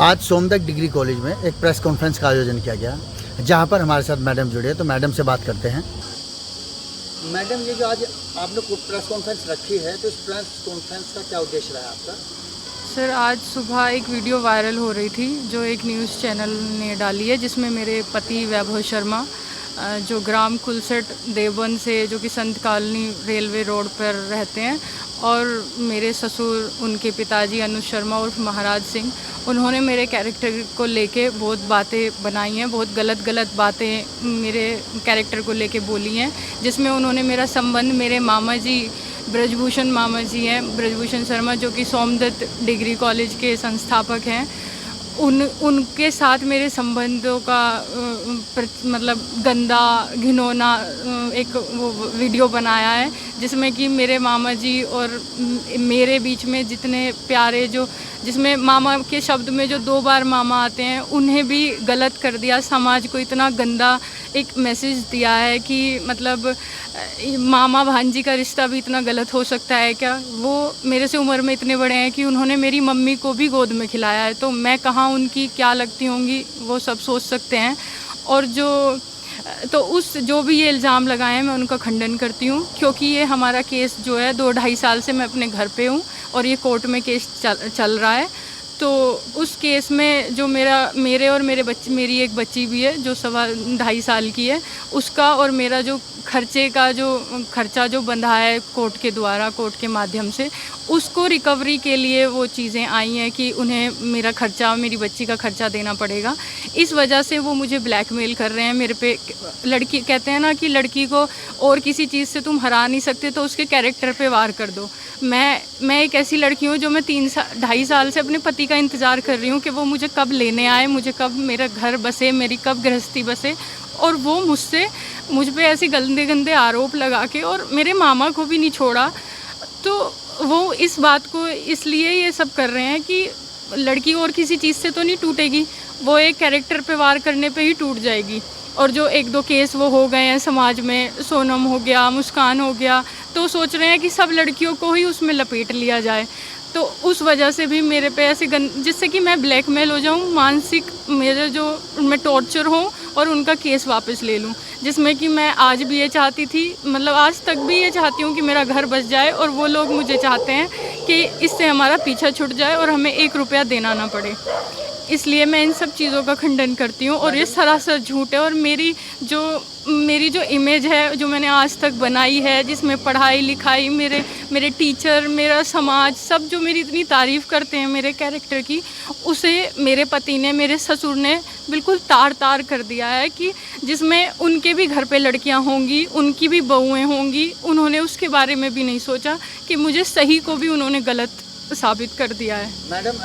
आज Somdatt degree college में एक प्रेस कॉन्फ्रेंस का आयोजन किया गया, जहां पर हमारे साथ मैडम जुड़े हैं। तो मैडम से बात करते हैं। मैडम, ये जो आज आपने प्रेस कॉन्फ्रेंस रखी है, तो इस प्रेस कॉन्फ्रेंस का क्या उद्देश्य रहा है आपका? सर, आज सुबह एक वीडियो वायरल हो रही थी जो एक न्यूज़ चैनल ने डाली है, जिसमें मेरे पति वैभव शर्मा जो ग्राम कुलसट देवबंद से, जो कि संत कॉलोनी रेलवे रोड पर रहते हैं, और मेरे ससुर, उनके पिताजी अनुज शर्मा उर्फ महाराज सिंह, उन्होंने मेरे कैरेक्टर को लेके बहुत बातें बनाई हैं, बहुत गलत बातें मेरे कैरेक्टर को लेके बोली हैं, जिसमें उन्होंने मेरा संबंध मेरे मामा जी, ब्रजभूषण मामा जी हैं, ब्रजभूषण शर्मा, जो कि सोमदत्त डिग्री कॉलेज के संस्थापक हैं, उनके साथ मेरे संबंधों का मतलब गंदा घिनौना एक वो वीडियो बनाया है, जिसमें कि मेरे मामा जी और मेरे बीच में जितने प्यारे, जो जिसमें मामा के शब्द में जो 2 बार मामा आते हैं, उन्हें भी गलत कर दिया। समाज को इतना गंदा एक मैसेज दिया है कि मतलब मामा भांजी का रिश्ता भी इतना गलत हो सकता है क्या? वो मेरे से उम्र में इतने बड़े हैं कि उन्होंने मेरी मम्मी को भी गोद में खिलाया है, तो मैं कहाँ उनकी क्या लगती होंगी, वो सब सोच सकते हैं। और जो भी ये इल्ज़ाम लगाए हैं, मैं उनका खंडन करती हूँ, क्योंकि ये हमारा केस जो है 2-2.5 साल से मैं अपने घर पे हूँ और ये कोर्ट में केस चल रहा है। तो उस केस में जो मेरे और मेरी एक बच्ची भी है जो 2.5 साल की है, उसका और मेरा जो खर्चा जो बंधा है कोर्ट के द्वारा, कोर्ट के माध्यम से, उसको रिकवरी के लिए वो चीज़ें आई हैं कि उन्हें मेरा खर्चा, मेरी बच्ची का खर्चा देना पड़ेगा। इस वजह से वो मुझे ब्लैकमेल कर रहे हैं मेरे पे। लड़की कहते हैं ना कि लड़की को और किसी चीज़ से तुम हरा नहीं सकते, तो उसके कैरेक्टर पे वार कर दो। मैं एक ऐसी लड़की हूँ जो मैं 2.5 साल से अपने पति का इंतज़ार कर रही हूँ कि वो मुझे कब लेने आए, मुझे कब मेरा घर बसे, मेरी कब गृहस्थी बसे, और वो मुझ पे ऐसे गंदे आरोप लगा के, और मेरे मामा को भी नहीं छोड़ा। तो वो इस बात को इसलिए ये सब कर रहे हैं कि लड़की और किसी चीज़ से तो नहीं टूटेगी, वो एक कैरेक्टर पे वार करने पे ही टूट जाएगी। और जो 1-2 केस वो हो गए हैं समाज में, सोनम हो गया, मुस्कान हो गया, तो सोच रहे हैं कि सब लड़कियों को ही उसमें लपेट लिया जाए। तो उस वजह से भी मेरे पे ऐसे जिससे कि मैं ब्लैकमेल हो जाऊँ, मानसिक मैं टॉर्चर हूँ और उनका केस वापस ले लूँ। जिसमें कि मैं आज भी ये चाहती थी, मतलब आज तक भी ये चाहती हूँ कि मेरा घर बस जाए, और वो लोग मुझे चाहते हैं कि इससे हमारा पीछा छूट जाए और हमें 1 रुपया देना ना पड़े। इसलिए मैं इन सब चीज़ों का खंडन करती हूँ, और ये सरासर झूठ है। और मेरी जो इमेज है, जो मैंने आज तक बनाई है, जिसमें पढ़ाई लिखाई, मेरे टीचर, मेरा समाज, सब जो मेरी इतनी तारीफ़ करते हैं मेरे कैरेक्टर की, उसे मेरे पति ने, मेरे ससुर ने बिल्कुल तार कर दिया है कि जिसमें उनके भी घर पे लड़कियां होंगी, उनकी भी बहुएं होंगी। उन्होंने उसके बारे में भी नहीं सोचा कि मुझे सही को भी उन्होंने गलत साबित कर दिया है। मैडम,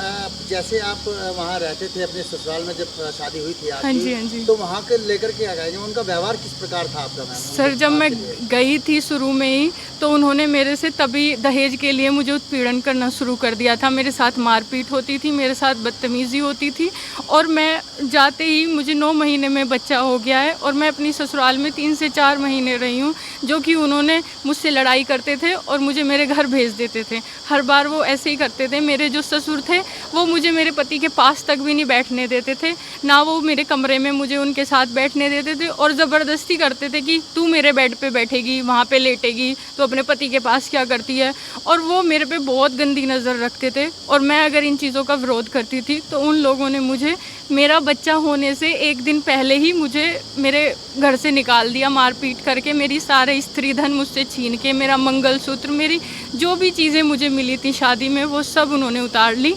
जैसे आप वहाँ रहते थे अपने ससुराल में, जब शादी हुई थी आपकी, हाँ जी, हाँ जी। तो वहाँ के लेकर के आ गए, उनका व्यवहार किस प्रकार था आपका? मैम, सर, जब मैं गई थी शुरू में ही, तो उन्होंने मेरे से तभी दहेज के लिए मुझे उत्पीड़न करना शुरू कर दिया था। मेरे साथ मारपीट होती थी, मेरे साथ बदतमीज़ी होती थी, और मैं जाते ही मुझे 9 महीने में बच्चा हो गया है, और मैं अपनी ससुराल में 3 से 4 महीने रही हूँ, जो कि उन्होंने मुझसे लड़ाई करते थे और मुझे मेरे घर भेज देते थे। हर बार वो ऐसे ही करते थे। मेरे जो ससुर थे, वो मुझे मेरे पति के पास तक भी नहीं बैठने देते थे, ना वो मेरे कमरे में मुझे उनके साथ बैठने देते थे, और ज़बरदस्ती करते थे कि तू मेरे बेड पे बैठेगी, वहाँ पे लेटेगी, तो अपने पति के पास क्या करती है। और वो मेरे पे बहुत गंदी नज़र रखते थे, और मैं अगर इन चीज़ों का विरोध करती थी, तो उन लोगों ने मुझे मेरा बच्चा होने से 1 दिन पहले ही मुझे मेरे घर से निकाल दिया, मारपीट करके, मेरी सारे स्त्री धन मुझसे छीन के, मेरा मंगलसूत्र, मेरी जो भी चीज़ें मुझे मिली थी शादी में, वो सब उन्होंने उतार ली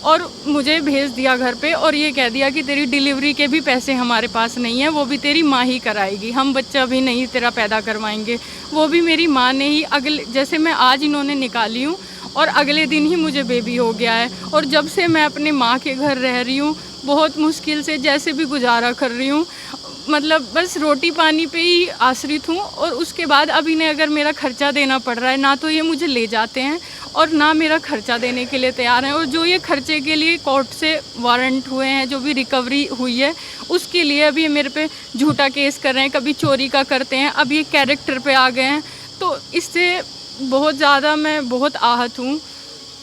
और मुझे भेज दिया घर पे, और ये कह दिया कि तेरी डिलीवरी के भी पैसे हमारे पास नहीं है, वो भी तेरी माँ ही कराएगी, हम बच्चा भी नहीं तेरा पैदा करवाएंगे, वो भी मेरी माँ ने ही। जैसे मैं आज इन्होंने निकाली हूँ, और अगले दिन ही मुझे बेबी हो गया है, और जब से मैं अपने माँ के घर रह रही हूँ, बहुत मुश्किल से जैसे भी गुजारा कर रही हूँ, मतलब बस रोटी पानी पे ही आश्रित हूँ। और उसके बाद अब इन्हें अगर मेरा खर्चा देना पड़ रहा है, ना तो ये मुझे ले जाते हैं और ना मेरा खर्चा देने के लिए तैयार हैं। और जो ये खर्चे के लिए कोर्ट से वारंट हुए हैं, जो भी रिकवरी हुई है, उसके लिए अभी ये मेरे पे झूठा केस कर रहे हैं, कभी चोरी का करते हैं, अब ये कैरेक्टर पे आ गए हैं। तो इससे बहुत ज़्यादा मैं बहुत आहत हूँ।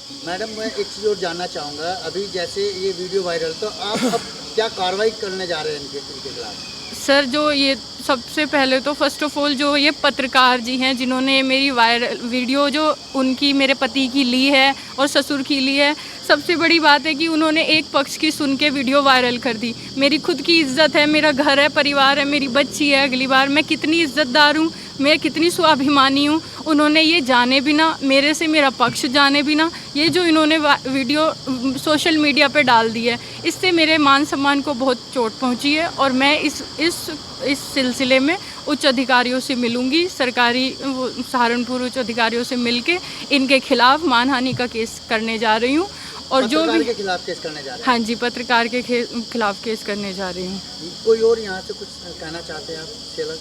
मैडम मैं एक चीज़ और जानना चाहूँगा, अभी जैसे ये वीडियो वायरल, तो आप अब क्या कार्रवाई करने जा रहे हैं इनके खिलाफ? सर जो ये सबसे पहले तो फर्स्ट ऑफ ऑल जो ये पत्रकार जी हैं जिन्होंने मेरी वायरल वीडियो जो उनकी मेरे पति की ली है और ससुर की ली है, सबसे बड़ी बात है कि उन्होंने एक पक्ष की सुन के वीडियो वायरल कर दी। मेरी खुद की इज्जत है, मेरा घर है, परिवार है, मेरी बच्ची है, अगली बार मैं कितनी इज्जतदार हूँ, मैं कितनी स्वाभिमानी हूँ, उन्होंने ये जाने बिना, मेरे से मेरा पक्ष जाने बिना ये जो इन्होंने वीडियो सोशल मीडिया पे डाल दी है, इससे मेरे मान सम्मान को बहुत चोट पहुँची है। और मैं इस सिलसिले में उच्च अधिकारियों से मिलूंगी, सरकारी सहारनपुर उच्च अधिकारियों से मिलके इनके खिलाफ मानहानि का केस करने जा रही हूँ। और जो भी के खिलाफ केस करने जा रहे हैं? हाँ जी, पत्रकार के खिलाफ केस करने जा रही हूँ। कोई और यहाँ से कुछ कहना चाहते हैं आप सेलर?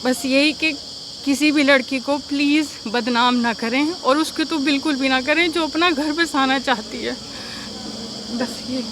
बस यही कि किसी भी लड़की को प्लीज़ बदनाम ना करें, और उसको तो बिल्कुल भी ना करें जो अपना घर बसाना चाहती है, बस ये।